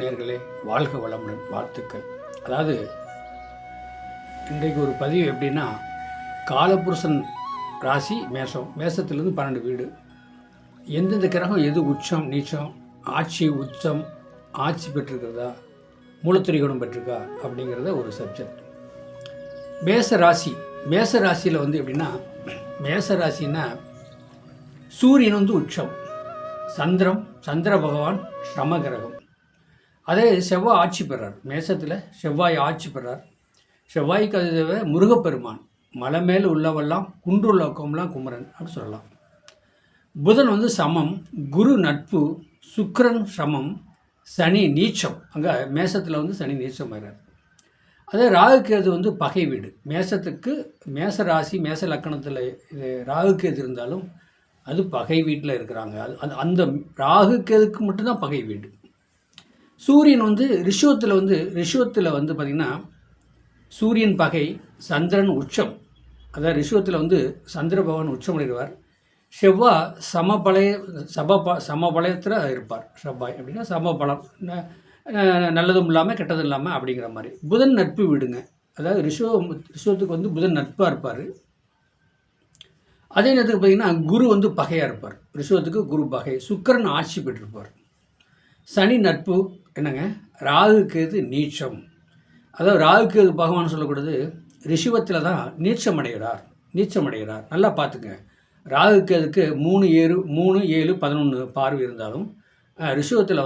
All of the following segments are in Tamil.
நேயர்களே, வாழ்க வளமுடன், வாழ்த்துக்கள். அதாவது இன்றைக்கு ஒரு பதிவு எப்படின்னா, காலபுருஷன் ராசி மேஷம், மேஷத்துலேருந்து 12 வீடு, எந்தெந்த கிரகம் எது உச்சம் நீச்சம், ஆட்சி உச்சம், ஆட்சி பெற்றிருக்கிறதா, மூலத்திரிகோணம் பெற்றிருக்கா அப்படிங்கிறத ஒரு சப்ஜெக்ட். மேஷ ராசியில் வந்து எப்படின்னா, மேஷ ராசின்னா சூரியன் உச்சம், சந்திர பகவான் சம கிரகம். அதே செவ்வாய் ஆட்சி பெறார், மேசத்தில் செவ்வாய் ஆட்சி பெறார். செவ்வாய்க்கு அது முருகப்பெருமான், மலை மேல் உள்ளவெல்லாம் குன்றுள்ளக்கம்லாம் குமரன் அப்படின்னு சொல்லலாம். புதன் சமம், குரு நட்பு, சுக்கிரன் சமம், சனி நீச்சம். அங்கே மேசத்தில் சனி நீச்சம் ஆகிறார். அதே ராகுகேது பகை வீடு. மேசத்துக்கு மேச ராசி மேச லக்கணத்தில் இது ராகுகேது இருந்தாலும் அது பகை வீட்டில் இருக்கிறாங்க. அது அந்த ராகுகேதுக்கு மட்டும்தான் பகை வீடு. சூரியன் ரிஷுவத்தில் பார்த்திங்கன்னா சூரியன் பகை, சந்திரன் உச்சம். அதாவது ரிஷுவத்தில் சந்திர பகவான் உச்சம் அடைவார். செவ்வாய் சமபலயத்தில் இருப்பார். செவ்வாய் அப்படின்னா சமபலம், நல்லதும் இல்லாமல் கெட்டதும் இல்லாமல் அப்படிங்கிற மாதிரி. புதன் நட்பு வீடுங்க. அதாவது ரிஷுவத்துக்கு புதன் நட்பாக இருப்பார். அதே நேரத்துக்கு பார்த்திங்கன்னா குரு பகையாக இருப்பார். ரிஷுவத்துக்கு குரு பகை. சுக்கிரன் ஆட்சி பெற்றிருப்பார். சனி நட்பு என்னங்க, ராகுகேது நீச்சம். அதாவது ராகுகேது பகவான் சொல்லக்கூடாது, ரிஷுவத்தில் தான் நீச்சம் அடைகிறார். நல்லா பார்த்துங்க, ராகுகேதுக்கு 3, 7, 11 பார்வை இருந்தாலும் ரிஷுவத்தில்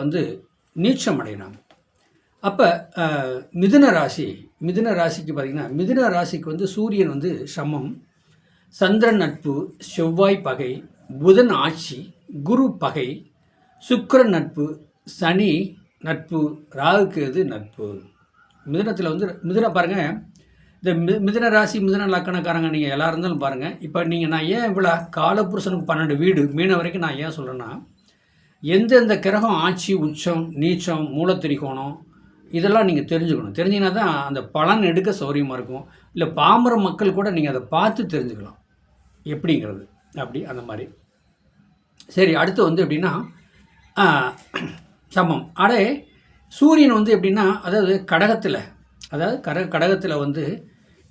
நீச்சம் அடைகிறாங்க. அப்போ மிதுன ராசிக்கு பார்த்திங்கன்னா, மிதுன ராசிக்கு சூரியன் சமம், சந்திரன் நட்பு, செவ்வாய் பகை, புதன் ஆட்சி, குரு பகை, சுக்கிரன் நட்பு, சனி நட்பு, ராகுகேது நட்பு. மிதுனத்தில் மிதுன பாருங்கள், இந்த மிதுன ராசி மிதுன லக்கணக்காரங்க நீங்கள் எல்லோரும் இருந்தாலும் பாருங்கள். இப்போ நான் ஏன் இவ்வளோ காலபுருஷனுக்கு 12 வீடு மீன வரைக்கும் நான் ஏன் சொல்கிறேன்னா, எந்தெந்த கிரகம் ஆட்சி உச்சம் நீச்சம் மூலத்திரிகோணம் இதெல்லாம் நீங்கள் தெரிஞ்சுக்கணும். தெரிஞ்சிங்கன்னா தான் அந்த பலன் எடுக்க சௌரியமாக இருக்கும். இல்லை பாமர மக்கள் கூட நீங்கள் அதை பார்த்து தெரிஞ்சுக்கலாம் எப்படிங்கிறது. அப்படி அந்த மாதிரி. சரி, அடுத்து எப்படின்னா சமம். அடே சூரியன் எப்படின்னா, அதாவது கடகத்தில்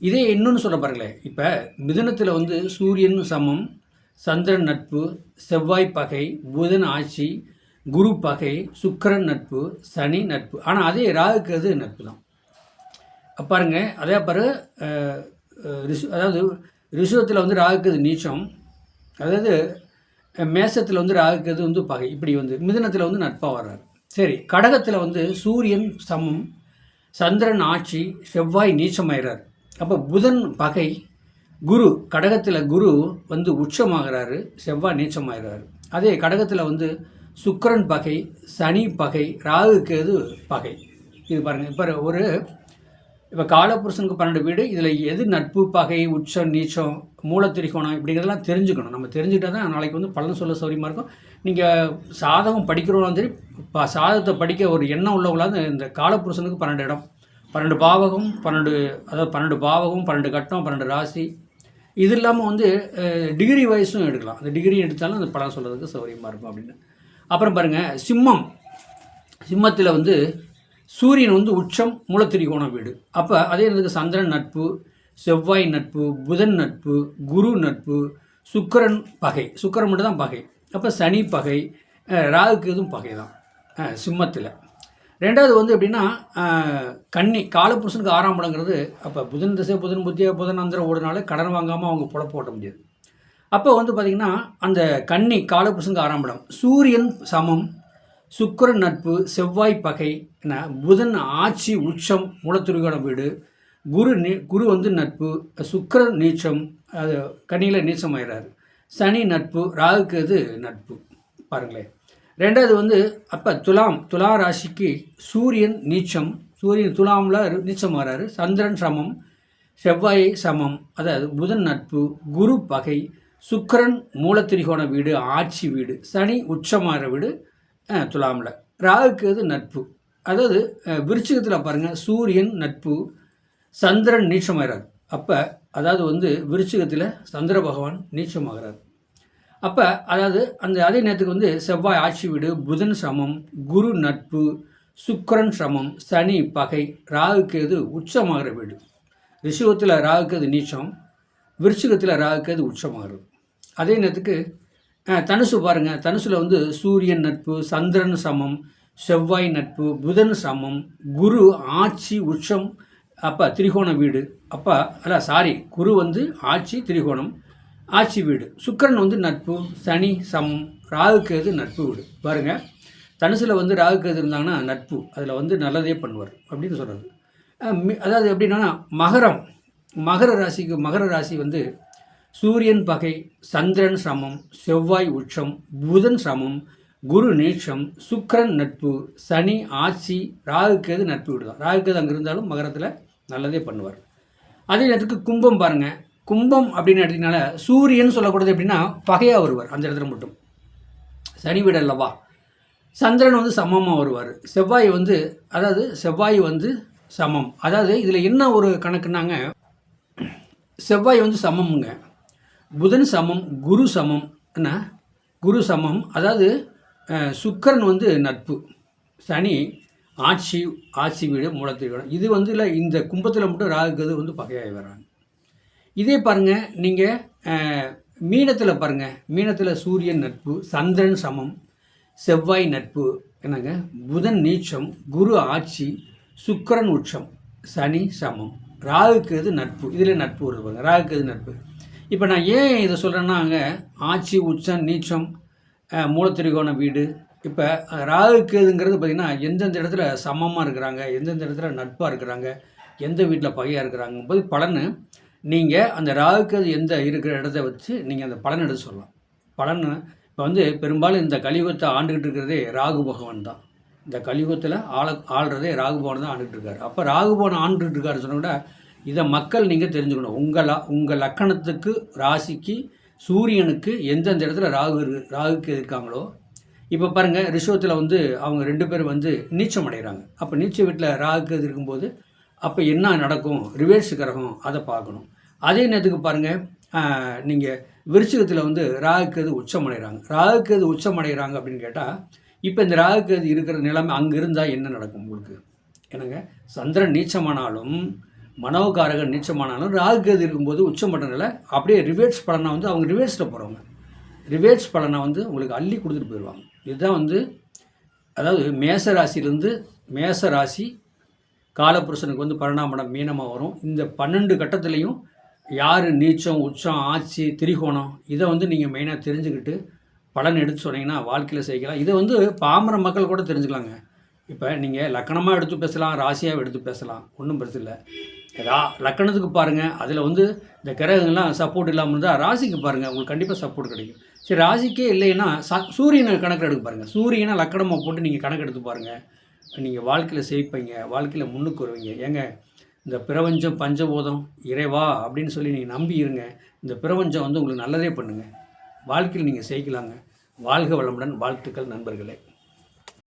இதே இன்னொன்று சொல்ல பாருங்களேன். இப்போ மிதுனத்தில் சூரியன் சமம், சந்திரன் நட்பு, செவ்வாய் பகை, புதன் ஆட்சி, குரு பகை, சுக்கிரன் நட்பு, சனி நட்பு. ஆனால் அதே ராகுகேது நட்பு தான். பாருங்க, அதே பாரு அதாவது ரிஷுவத்தில் ராகுகேது நீச்சம், அதாவது மேசத்தில் ராகுகேது பகை. இப்படி மிதுனத்தில் நட்பாக வர்றார். சரி, கடகத்தில் சூரியன் சமம், சந்திரன் ஆட்சி, செவ்வாய் நீச்சமாகிறார். அப்போ புதன் பகை, குரு கடகத்தில் குரு உச்சமாகிறாரு, செவ்வாய் நீச்சமாகிறாரு. அதே கடகத்தில் சுக்கிரன் பகை, சனி பகை, ராகுகேது பகை. இது பாருங்கள், இப்போ காலபுருஷனுக்கு 12 வீடு, இதில் எது நட்பு பகை உச்சம் நீச்சம் மூலத்திரிகோணம் இப்படிங்கிறதெல்லாம் தெரிஞ்சுக்கணும். நம்ம தெரிஞ்சுக்கிட்டால் தான் நாளைக்கு பலன் சொல்ல சௌரியமாக இருக்கும். நீங்கள் சாதகம் படிக்கிறவங்களும் சரி, சாதகத்தை படிக்க ஒரு எண்ணம் உள்ளவங்களாவது இந்த காலபுருஷனுக்கு 12 இடம், 12 பாவகம், 12 பாவகம், 12 கட்டம், 12 ராசி. இது இல்லாமல் டிகிரி வைஸும் எடுக்கலாம். அந்த டிகிரி எடுத்தாலும் அந்த பலன் சொல்கிறதுக்கு சௌரியமாக இருக்கும் அப்படின்னு. அப்புறம் பாருங்கள், சிம்மத்தில் சூரியன் உச்சம் மூலத்திரிகோணம் வீடு. அப்போ அதே நேரத்துக்கு சந்திரன் நட்பு, செவ்வாய் நட்பு, புதன் நட்பு, குரு நட்பு, சுக்கிரன் பகை. சுக்கிரன் மட்டும் தான் பகை. அப்போ சனி பகை, ராகுகேதும் பகை தான் சிம்மத்தில். ரெண்டாவது எப்படின்னா கன்னி, காலபுருஷனுக்கு 6ஆம் இடங்கிறது. அப்போ புதன் திசை, புதன் புத்தியா, புதன் அந்தரம் ஓடுனாலே கடன் வாங்காமல் அவங்க பொழப்பு ஓட்ட முடியாது. அப்போ பார்த்திங்கன்னா அந்த கன்னி காலபுருஷனுக்கு 6ஆம் இடம். சூரியன் சமம், சுக்கிரன் நட்பு, செவ்வாய் பகை, புதன் ஆட்சி உச்சம் மூலத்திரிகோணம் வீடு, குரு நட்பு, சுக்கிரன் நீச்சம், அது கன்னியில் நீச்சம் ஆகிறார். சனி நட்பு, ராகுகேது நட்பு. பாருங்களேன். ரெண்டாவது அப்போ துலா ராசிக்கு சூரியன் நீச்சம், சூரியன் துலாமில் நீச்சம் ஆகிறாரு. சந்திரன் சமம், செவ்வாய் சமம், அதாவது புதன் நட்பு, குரு பகை, சுக்கிரன் மூலத்திரிகோண வீடு ஆட்சி வீடு, சனி உச்சமாகிற வீடு துலாமில். ராகுகேது நட்பு. அதாவது விருச்சிகத்தில் பாருங்கள், சூரியன் நட்பு, சந்திரன் நீச்சமாகிறார். அப்போ அதாவது விருச்சிகத்தில் சந்திர பகவான் நீச்சமாகிறார். அப்போ அதாவது அதே நேரத்துக்கு செவ்வாய் ஆட்சி வீடு, புதன் சமம், குரு நட்பு, சுக்கிரன் சமம், சனி பகை, ராகு கேது உச்சமாகிற வீடு. ரிஷபத்தில் ராகு கேது நீச்சம், விருச்சிகத்தில் ராகு கேது உச்சமாகிறது. அதே நேரத்துக்கு தனுசு பாருங்கள், தனுசில் வந்து சூரியன் நட்பு, சந்திரன் சமம், செவ்வாய் நட்பு, புதன் சமம், குரு ஆட்சி உச்சம், அப்போ திரிகோண வீடு. அப்போ குரு வந்து ஆட்சி திரிகோணம், ஆட்சி வீடு. சுக்கிரன் வந்து நட்பு, சனி சமம், ராகு கேது நட்பு வீடு. பாருங்கள், தனுசில் வந்து ராகு கேது இருந்தாங்கன்னா நட்பு, அதில் வந்து நல்லதே பண்ணுவார் அப்படின்னு சொல்கிறது. அதாவது எப்படின்னா மகர ராசி வந்து சூரியன் பகை, சந்திரன் சமம், செவ்வாய் உச்சம், புதன் சமம், குரு நீச்சம், சுக்கிரன் நட்பு, சனி ஆட்சி, ராகு கேது நட்பு வீடு தான். ராகு கேது அங்கே இருந்தாலும் மகரத்தில் நல்லதே பண்ணுவார். அதே நேரத்துக்கு கும்பம் பாருங்கள், கும்பம் அப்படின்னு எடுத்தீங்கனால சூரியன் சொல்லக்கூடாது எப்படின்னா பகையாக வருவார் அந்த இடத்துல மட்டும். சனி வீடு அல்லவா, சந்திரன் வந்து சமமாக வருவார். செவ்வாய் வந்து சமம். அதாவது இதில் என்ன ஒரு கணக்குனாங்க, செவ்வாய் வந்து சமம்ங்க, புதன் சமம், குரு சமம், என்ன குரு சமம். அதாவது சுக்கிரன் வந்து நட்பு, சனி ஆட்சி வீடு, மூலத்திரிகோணம். இது வந்து இல்லை, இந்த கும்பத்தில் மட்டும் ராகு கேது வந்து பகையாகி வர்றாங்க. இதே பாருங்கள் நீங்கள் மீனத்தில் பாருங்கள், மீனத்தில் சூரியன் நட்பு, சந்திரன் சமம், செவ்வாய் நட்பு, என்னங்க புதன் நீச்சம், குரு ஆட்சி, சுக்கிரன் உச்சம், சனி சமம், ராகு கேது நட்பு. இதில் நட்பு வருது பாருங்கள், ராகு கேது நட்பு. இப்போ நான் ஏன் இதை சொல்கிறேன்னா, அங்கே ஆட்சி உச்சம் நீச்சம் மூலத்திரிகோண வீடு. இப்போ ராகு கேதுங்கிறது பார்த்திங்கன்னா எந்தெந்த இடத்துல சமமாக இருக்கிறாங்க, எந்தெந்த இடத்துல நட்பாக இருக்கிறாங்க, எந்த வீட்டில் பகையாக இருக்கிறாங்க போது பலன் நீங்கள் அந்த ராகு கேது எந்த இருக்கிற இடத்த வச்சு நீங்கள் அந்த பலன் எடுத்து சொல்லலாம். பலன் இப்போ வந்து பெரும்பாலும் இந்த கலியுகத்தை ஆண்டுகிட்டு இருக்கிறதே ராகு பகவான் தான். இந்த கலியுகத்தில் ஆள்றதே ராகு பகவான் தான் ஆண்டுகிட்டு இருக்காரு. அப்போ ராகு பகவான் ஆண்டுகிட்டு இருக்காரு சொன்ன விட இதை மக்கள் நீங்கள் தெரிஞ்சுக்கணும். உங்கள் லக்கணத்துக்கு, ராசிக்கு, சூரியனுக்கு எந்தெந்த இடத்துல ராகுக்கு இருக்காங்களோ. இப்போ பாருங்கள், ரிஷபத்தில் வந்து அவங்க 2 பேர் வந்து நீச்சம் அடைகிறாங்க. அப்போ நீச்ச வீட்டில் ராகுக்கு இருக்கும்போது அப்போ என்ன நடக்கும், ரிவர்ஸ் கிரகம், அதை பார்க்கணும். அதே நேரத்துக்கு பாருங்கள், நீங்கள் விருச்சிகத்தில் வந்து ராகுக்கு உச்சம் அடைகிறாங்க அப்படின்னு கேட்டால், இப்போ இந்த ராகுக்கு இருக்கிற நிலைமை அங்கே இருந்தால் என்ன நடக்கும் உங்களுக்கு? என்னங்க, சந்திரன் நீச்சமானாலும் மனோகாரகன் நீச்சமானாலும் ராகுகேது இருக்கும்போது உச்சமட்டனில் அப்படியே ரிவர்ஸ் பலனை வந்து அவங்க ரிவர்ஸில் போகிறவங்க ரிவர்ஸ் பலனை வந்து உங்களுக்கு அள்ளி கொடுத்துட்டு போயிடுவாங்க. இதுதான் வந்து அதாவது மேச ராசி காலபுருஷனுக்கு வந்து பரிணாமம் மீனமாக வரும். இந்த 12 கட்டத்துலேயும் யார் நீச்சம், உச்சம், ஆட்சி, திரிகோணம், இதை வந்து நீங்கள் மெயினாக தெரிஞ்சுக்கிட்டு பலன் எடுத்து சொன்னீங்கன்னா வாழ்க்கையில் செய்யலாம். இதை வந்து பாமர மக்கள் கூட தெரிஞ்சுக்கலாங்க. இப்போ நீங்கள் லக்கணமாக எடுத்து பேசலாம், ராசியாக எடுத்து பேசலாம், ஒன்றும் பிரச்சனை இல்லை. லக்கணத்துக்கு பாருங்கள், அதில் வந்து இந்த கிரகங்கள்லாம் சப்போர்ட் இல்லாமல் இருந்தால் ராசிக்கு பாருங்கள், உங்களுக்கு கண்டிப்பாக சப்போர்ட் கிடைக்கும். சரி, ராசிக்கே இல்லைன்னா சூரியனை கணக்கு எடுக்க பாருங்கள். சூரியனை லக்கணமாக போட்டு நீங்கள் கணக்கு எடுத்து பாருங்கள், நீங்கள் வாழ்க்கையில் செய்ப்பீங்க, வாழ்க்கையில் முன்னுக்கு வருவீங்க. ஏங்க, இந்த பிரபஞ்சம் பஞ்சபூதம் இறைவா அப்படின்னு சொல்லி நீங்கள் நம்பி இருங்க. இந்த பிரபஞ்சம் வந்து உங்களுக்கு நல்லதே பண்ணுங்கள், வாழ்க்கையில் நீங்கள் செய்யலாங்க. வாழ்க வளமுடன். வாழ்த்துக்கள் நண்பர்களே.